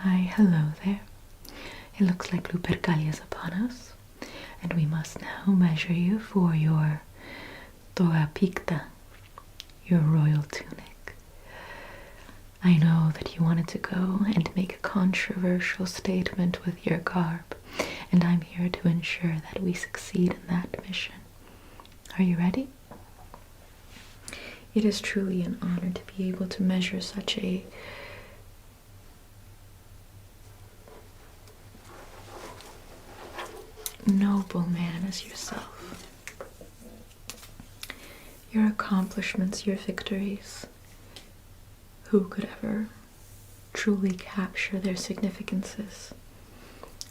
Why, hello there. It looks like Lupercalia is upon us, and we must now measure you for your Toga picta, your royal tunic. I know that you wanted to go and make a controversial statement with your garb, and I'm here to ensure that we succeed in that mission. Are you ready? It is truly an honor to be able to measure such a noble man as yourself. Your accomplishments, your victories, who could ever truly capture their significances?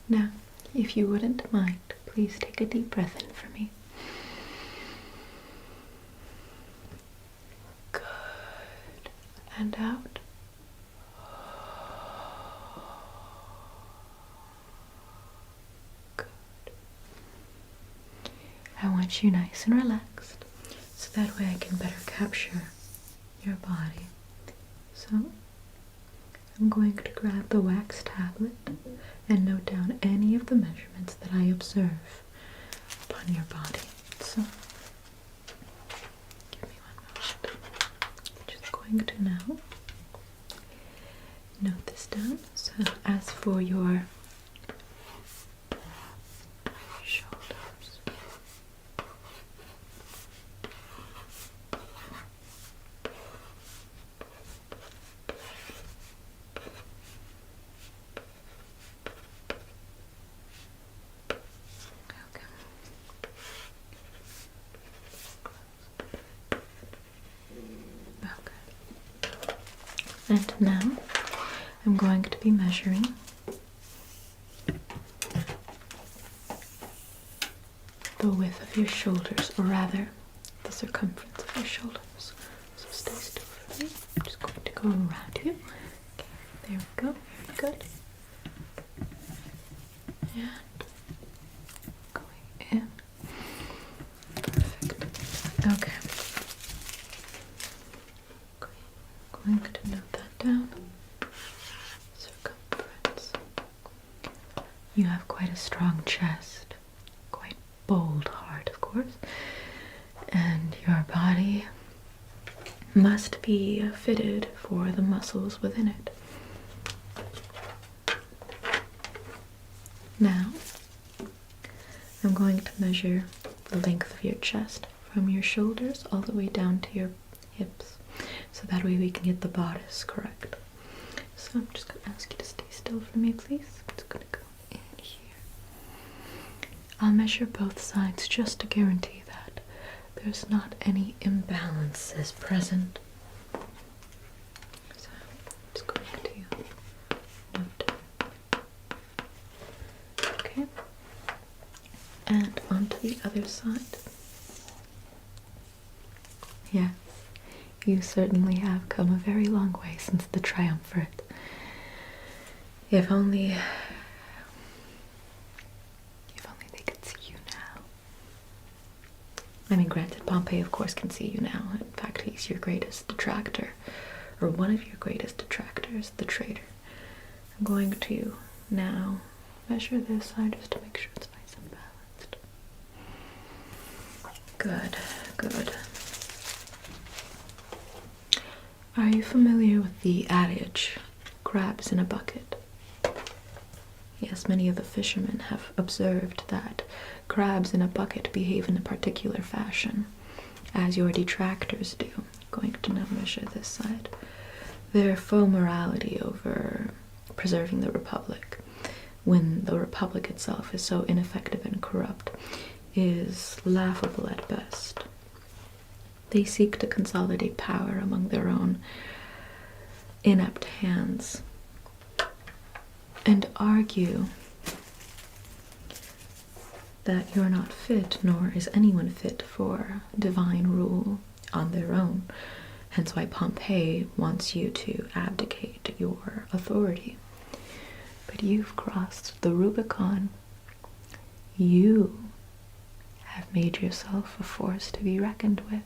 Now, if you wouldn't mind, please take a deep breath in for me. Good. And out. Good. I want you nice and relaxed, so that way I can better capture your body. So, I'm going to grab the wax tablet and note down any of the measurements that I observe upon your body. So, give me one moment. I'm just going to now note this down. So, as for your shoulders, and now I'm going to be measuring the width of your shoulders, or rather, the circumference of your shoulders. So stay still for me. I'm just going to go around you. Okay, there we go. Very good. And going in. Perfect. Okay. Going to note that down. Circumference. You have quite a strong chest, quite bold heart, of course, and your body must be fitted for the muscles within it. Now, I'm going to measure the length of your chest from your shoulders all the way down to your hips, so that way we can get the bodice correct. So I'm just going to ask you to stay still for me, please. I'm just going to go in here. I'll measure both sides just to guarantee that there's not any imbalances present. So I'm just going to note. Okay. And onto the other side. Yes. You certainly have come a very long way since the triumvirate. If only they could see you now. I mean, granted, Pompey, of course, can see you now. In fact, he's your greatest detractor, or one of your greatest detractors, the traitor. I'm going to now measure this side just to make sure it's nice and balanced. Good, good. Are you familiar with the adage, crabs in a bucket? Yes, many of the fishermen have observed that crabs in a bucket behave in a particular fashion, as your detractors do. I'm going to now measure this side. Their faux morality over preserving the Republic, when the Republic itself is so ineffective and corrupt, is laughable at best. They seek to consolidate power among their own inept hands and argue that you're not fit, nor is anyone fit for divine rule on their own. Hence why Pompey wants you to abdicate your authority. But you've crossed the Rubicon. You have made yourself a force to be reckoned with.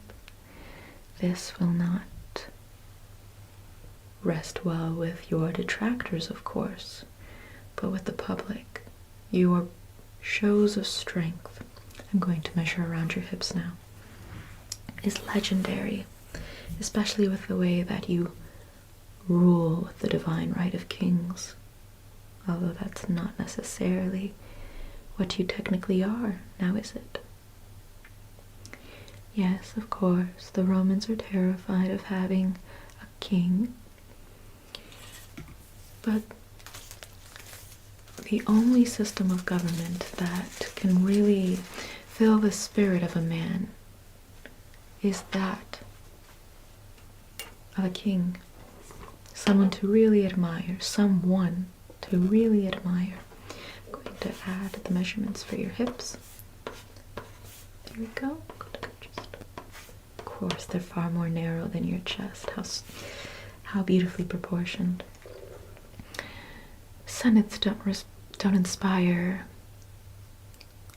This will not rest well with your detractors, of course, but with the public, your shows of strength, I'm going to measure around your hips now, is legendary, especially with the way that you rule with the divine right of kings, although that's not necessarily what you technically are, now is it? Yes, of course, the Romans are terrified of having a king, but the only system of government that can really fill the spirit of a man is that of a king. Someone to really admire. Someone to really admire. I'm going to add the measurements for your hips. There we go. Of course, they're far more narrow than your chest. How beautifully proportioned. Sonnets don't inspire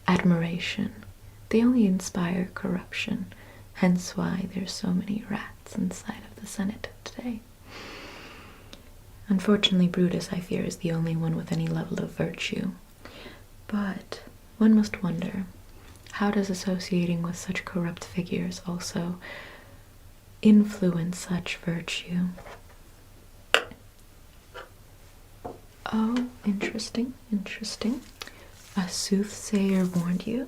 admiration. They only inspire corruption. Hence why there's so many rats inside of the Senate today. Unfortunately, Brutus, I fear, is the only one with any level of virtue. But one must wonder, how does associating with such corrupt figures also influence such virtue? Oh, interesting, interesting. A soothsayer warned you.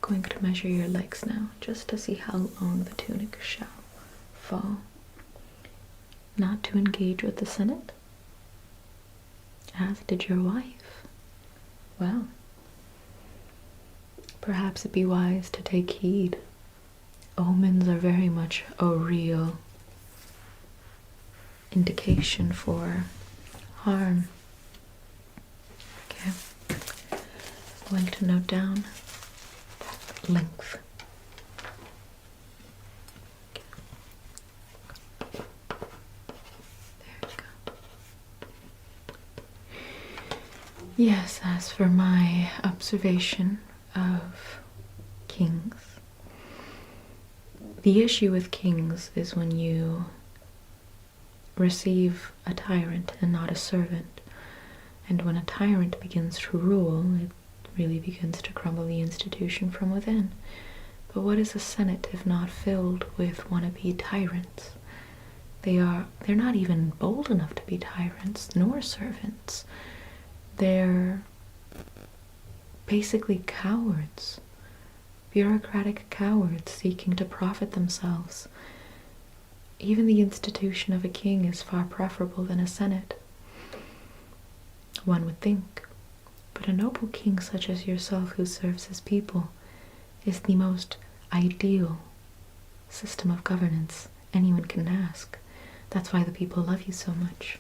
I'm going to measure your legs now, just to see how long the tunic shall fall. Not to engage with the Senate, as did your wife. Well, perhaps it be wise to take heed. Omens are very much a real indication for harm. Okay, I'm going to note down that length. Yes, as for my observation of kings, the issue with kings is when you receive a tyrant and not a servant. And when a tyrant begins to rule, it really begins to crumble the institution from within. But what is a Senate if not filled with wannabe tyrants? They're not even bold enough to be tyrants, nor servants. They're basically cowards, bureaucratic cowards seeking to profit themselves. Even the institution of a king is far preferable than a senate, one would think. But a noble king such as yourself who serves his people is the most ideal system of governance anyone can ask. That's why the people love you so much.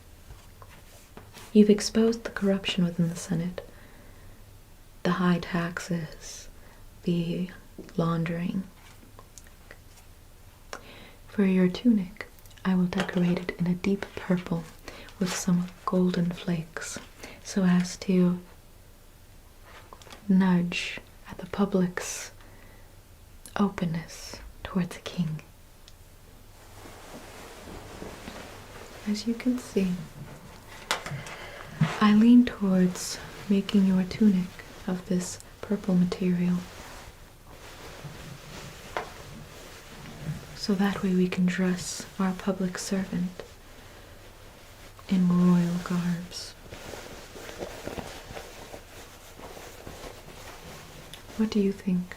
You've exposed the corruption within the Senate, the high taxes, the laundering. For your tunic, I will decorate it in a deep purple with some golden flakes, so as to nudge at the public's openness towards a king. As you can see, I lean towards making your tunic of this purple material, so that way we can dress our public servant in royal garbs. What do you think?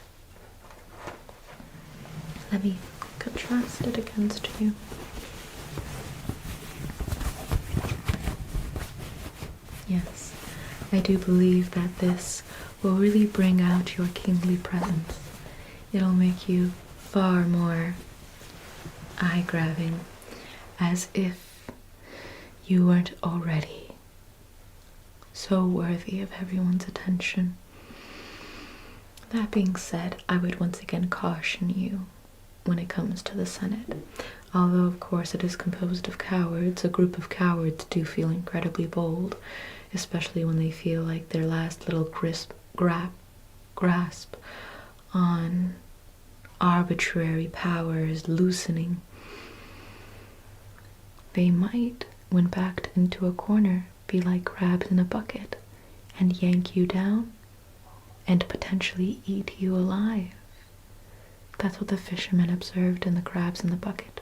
Let me contrast it against you. Yes, I do believe that this will really bring out your kingly presence. It'll make you far more eye-grabbing, as if you weren't already so worthy of everyone's attention. That being said, I would once again caution you when it comes to the Senate. Although, of course, it is composed of cowards, a group of cowards do feel incredibly bold, especially when they feel like their last little grasp on arbitrary power is loosening. they might, when backed into a corner, be like crabs in a bucket and yank you down and potentially eat you alive. That's what the fishermen observed in the crabs in the bucket.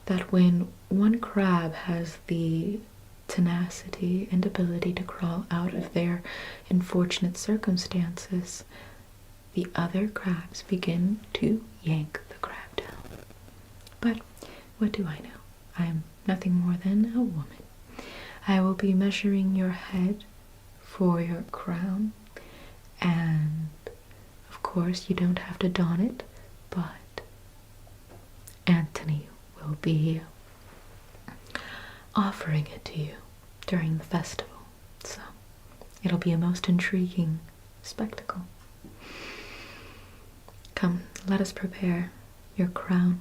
That when one crab has the tenacity and ability to crawl out of their unfortunate circumstances, the other crabs begin to yank the crab down. But what do I know? I am nothing more than a woman. I will be measuring your head for your crown, and of course you don't have to don it, but Anthony will be offering it to you during the festival, so it'll be a most intriguing spectacle. Come, let us prepare your crown.